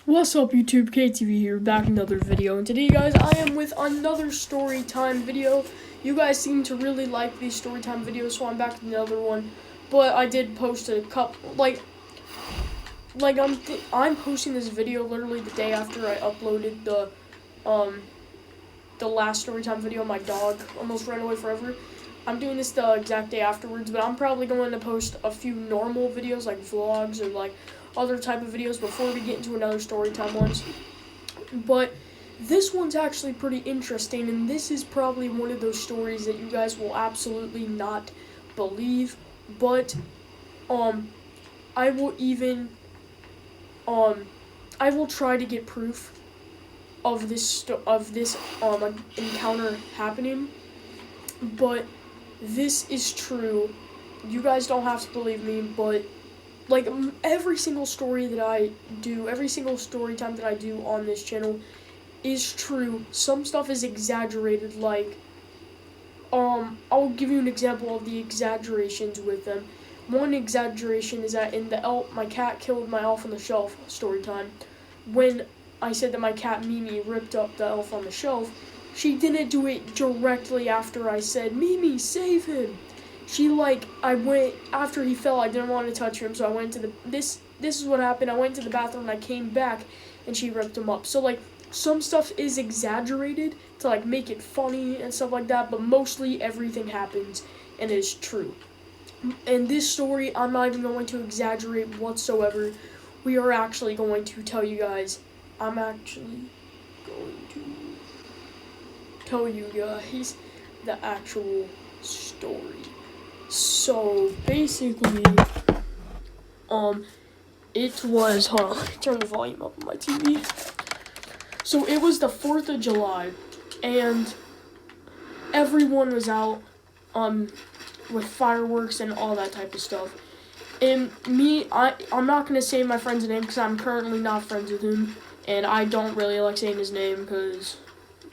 What's up YouTube, KTV here, back with another video, and today guys, I am with another story time video. You guys seem to really like these story time videos, so I'm back with another one. But I did post a couple, I'm posting this video literally the day after I uploaded the last story time video. My dog almost ran away forever. I'm doing this the exact day afterwards, but I'm probably going to post a few normal videos like vlogs or like other type of videos before we get into another story time ones. But this one's actually pretty interesting, and this is probably one of those stories that you guys will absolutely not believe, but I will even I will try to get proof of this encounter happening. But this is true. You guys don't have to believe me, but like every single story that I do, every single story time that I do on this channel is true. Some stuff is exaggerated, like I'll give you an example of the exaggerations with them. One exaggeration is that in the my cat killed my elf on the shelf story time. When I said that my cat Mimi ripped up the elf on the shelf, she didn't do it directly after I said, Mimi, save him. I went, after he fell, I didn't want to touch him, so I went to this is what happened. I went to the bathroom, and I came back, and she ripped him up. So, like, some stuff is exaggerated to, like, make it funny and stuff like that, but mostly everything happens and is true. In this story, I'm not even going to exaggerate whatsoever. We are actually going to tell you guys, I'm actually going to tell you guys the actual story. So basically, it was, turn the volume up on my TV. So it was the 4th of July, and everyone was out, with fireworks and all that type of stuff. And me, I'm not gonna say my friend's name because I'm currently not friends with him, and I don't really like saying his name because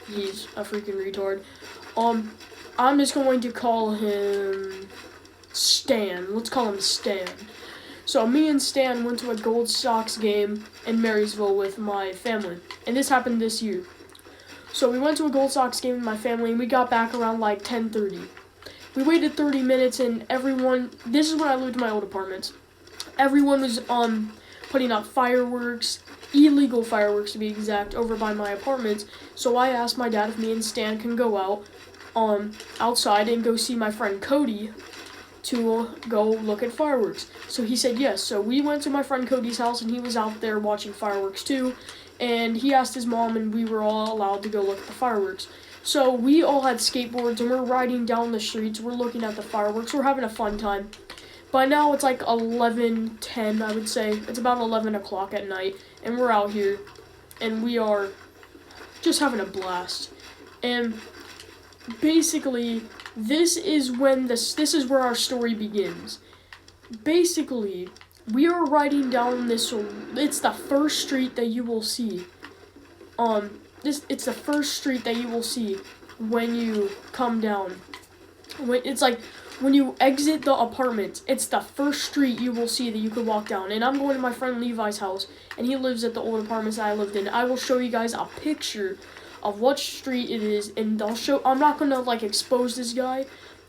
he's a freaking retard. I'm just going to call him Stan. Let's call him Stan. So me and Stan went to a Gold Sox game in Marysville with my family, and this happened this year. So we went to a Gold Sox game with my family, and we got back around like 10:30. We waited 30 minutes, and everyone, this is when I lived in my old apartments, everyone was putting up fireworks, illegal fireworks to be exact, over by my apartments. So I asked my dad if me and Stan can go out outside and go see my friend Cody to go look at fireworks. So he said yes. So we went to my friend Cody's house, and he was out there watching fireworks too, and he asked his mom, and we were all allowed to go look at the fireworks. So we all had skateboards, and we're riding down the streets, we're looking at the fireworks, we're having a fun time. By now it's like 11:10, I would say. It's about 11 o'clock at night, and we're out here, and we are just having a blast. And basically, this is where our story begins. Basically, we are riding down this, it's the first street that you will see. It's the first street that you will see when you come down. When you exit the apartment, it's the first street you will see that you could walk down. And I'm going to my friend Levi's house, and he lives at the old apartments that I lived in. I will show you guys a picture of what street it is, and I'm not gonna like expose this guy,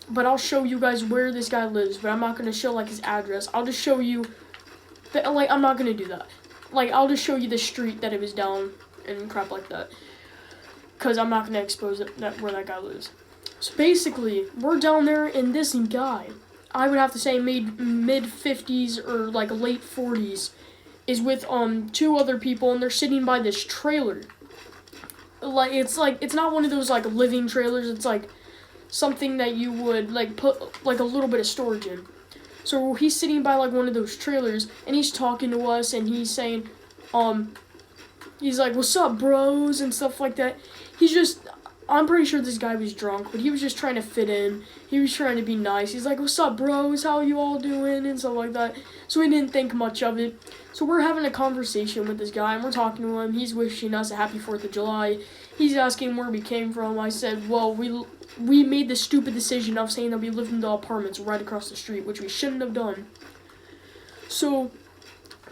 but I'll show you guys where this guy lives, but I'm not gonna show like his address. I'll just show you that, like, I'm not gonna do that. Like, I'll just show you the street that it was down and crap like that, because I'm not gonna expose where that guy lives. So basically, we're down there, and this guy, I would have to say mid-50s or like late 40s, is with two other people, and they're sitting by this trailer. It's not one of those like living trailers. It's like something that you would like put like a little bit of storage in. So he's sitting by like one of those trailers, and he's talking to us, and he's saying, he's like, "What's up, bros?" and stuff like that. I'm pretty sure this guy was drunk, but he was just trying to fit in. He was trying to be nice. He's like, "What's up, bros? How you all doing?" and stuff like that. So we didn't think much of it. So we're having a conversation with this guy, and we're talking to him. He's wishing us a happy 4th of July. He's asking where we came from. I said, well, we made the stupid decision of saying that we lived in the apartments right across the street, which we shouldn't have done. So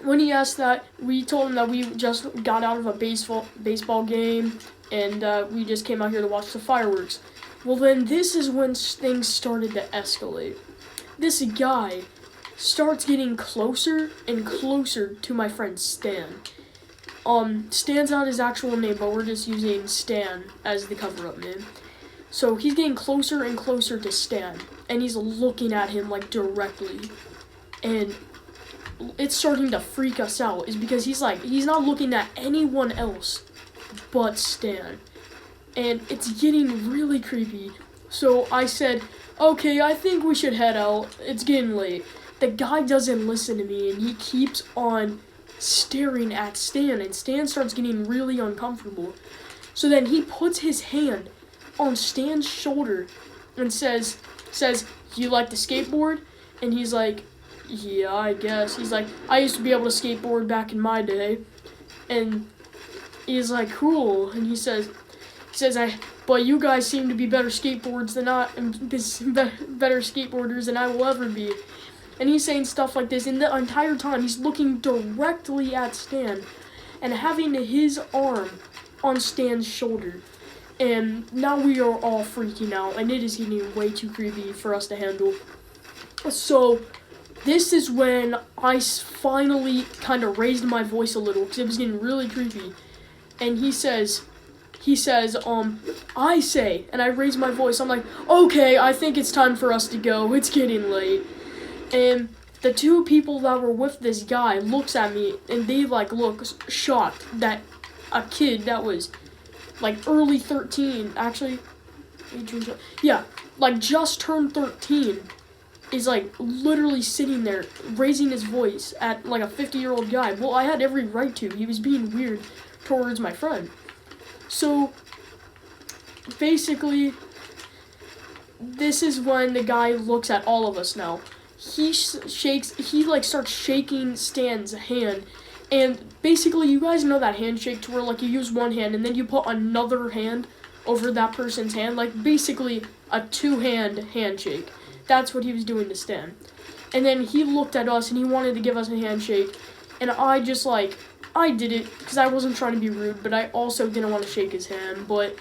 when he asked that, we told him that we just got out of a baseball game, and we just came out here to watch the fireworks. Well, then this is when things started to escalate. This guy starts getting closer and closer to my friend Stan. Stan's not his actual name, but we're just using Stan as the cover-up name. So he's getting closer and closer to Stan, and he's looking at him like directly, and it's starting to freak us out. Is because he's not looking at anyone else but Stan, and it's getting really creepy. So I said, okay, I think we should head out. It's getting late. The guy doesn't listen to me, and he keeps on staring at Stan, and Stan starts getting really uncomfortable. So then he puts his hand on Stan's shoulder and says, "You like to skateboard?" And he's like, "Yeah, I guess." He's like, "I used to be able to skateboard back in my day." And he's like, "Cool." And he says, "But you guys seem to be better skateboarders than better skateboarders than I will ever be." And he's saying stuff like this, and the entire time he's looking directly at Stan and having his arm on Stan's shoulder. And now we are all freaking out, and it is getting way too creepy for us to handle. So this is when I finally kind of raised my voice a little, because it was getting really creepy. And he says, I say, and I raise my voice, I'm like, "Okay, I think it's time for us to go. It's getting late." And the two people that were with this guy looks at me, and they look shocked that a kid that was early 13, actually, yeah, just turned 13, is literally sitting there raising his voice at a 50-year-old guy. Well, I had every right to. He was being weird towards my friend. So basically, this is when the guy looks at all of us now. He starts shaking Stan's hand. And basically, you guys know that handshake to where you use one hand and then you put another hand over that person's hand, basically a two-hand handshake. That's what he was doing to Stan. And then he looked at us and he wanted to give us a handshake, and I just I did it because I wasn't trying to be rude, but I also didn't want to shake his hand. But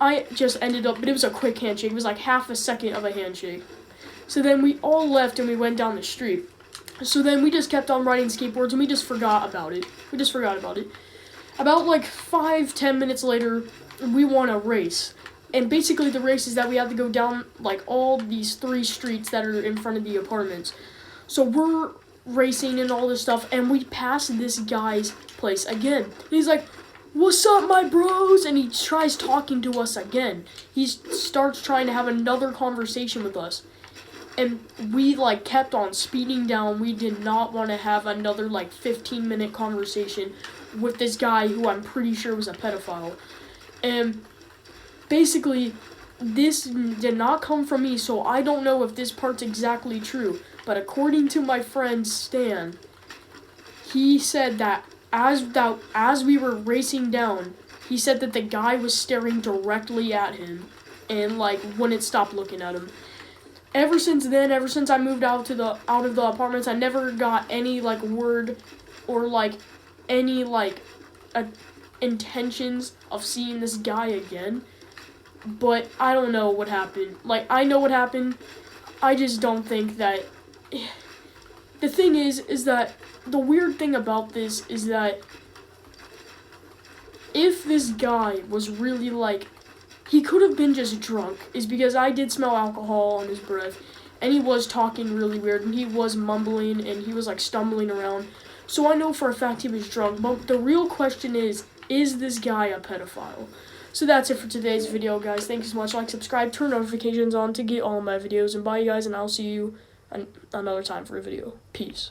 I just ended up, but it was a quick handshake. It was half a second of a handshake. So then we all left and we went down the street. So then we just kept on riding skateboards, and we just forgot about it. About 5-10 minutes later, we won a race. And basically the race is that we had to go down all these 3 streets that are in front of the apartments. So we're racing and all this stuff, and we passed this guy's place again. And he's like, "What's up, my bros?" And he tries talking to us again. He starts trying to have another conversation with us. And we kept on speeding down. We did not want to have another 15-minute conversation with this guy who I'm pretty sure was a pedophile. And basically, this did not come from me, so I don't know if this part's exactly true. But according to my friend Stan, he said that as we were racing down, he said that the guy was staring directly at him and wouldn't stop looking at him. Ever since then, ever since I moved out of the apartments, I never got any word or any intentions of seeing this guy again. But I don't know what happened. I know what happened. I just don't think that. The thing is that the weird thing about this is that if this guy was really he could have been just drunk, is because I did smell alcohol on his breath, and he was talking really weird, and he was mumbling, and he was stumbling around. So I know for a fact he was drunk, but the real question is this guy a pedophile? So that's it for today's video, guys. Thank you so much. Subscribe, turn notifications on to get all my videos, and bye, you guys, and I'll see you another time for a video. Peace.